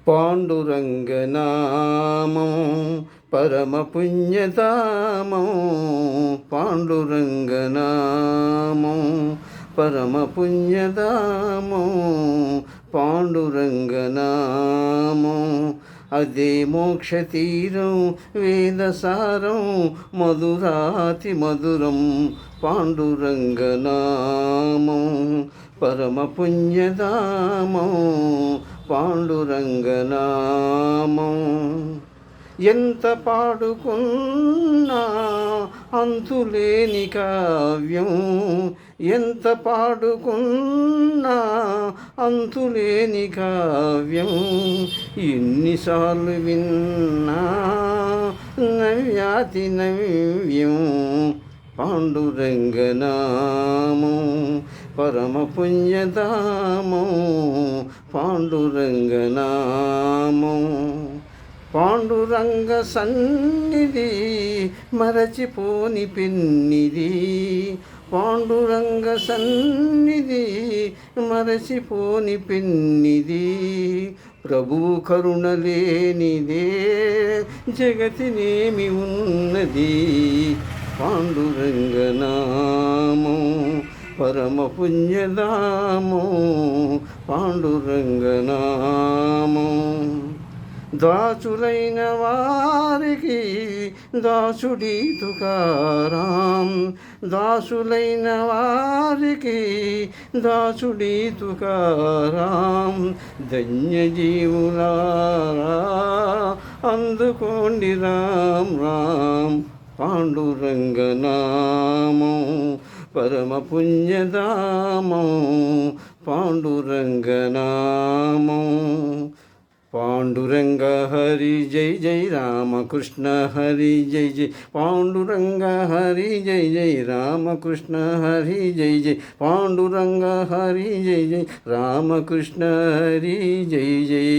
పాండురంగనామం పరమ పుణ్యధామం, పాండురంగనామం పరమ పుణ్యధామం, పాండురంగనామం అదే మోక్షతీరం వేదసారం మధురాతి మధురం, పాండురంగనామం పరమ పుణ్యధామం, పాండురంగనామం ఎంత పాడుకున్నా అంతులేని కావ్యం, ఎంత పాడుకున్నా అంతులేని కావ్యం, ఎన్నిసార్లు విన్నా నవ్యాతి నవ్యం, పాండురంగనామం పరమ పుణ్యధామం, పాండురంగనామం పాండురంగ సన్నిధి మరచిపోని పెన్నిది, పాండురంగ సన్నిధి మరచిపోని పెన్నిది, ప్రభువు కరుణ లేనిదే జగతినేమి ఉన్నది, పాండురంగనామం పరమ పుణ్యధామం, పాండురంగనామం దాసులైన వారికి దాసుడి తుకారాం, దాసులైన వారికి దాసుడి తుకారాం, ధన్యజీవులారా అందుకోండి రామ్ రామ్, పాండురంగనామం పరమ పుణ్యధామం, పాండురంగనామం పాండురంగ హరి జై జై రామకృష్ణ హరి జై జై, పాండురంగ హరి జై జై రామకృష్ణ హరి జై జై, పాండురంగ హరి జై జై రామకృష్ణ హరి జై జై.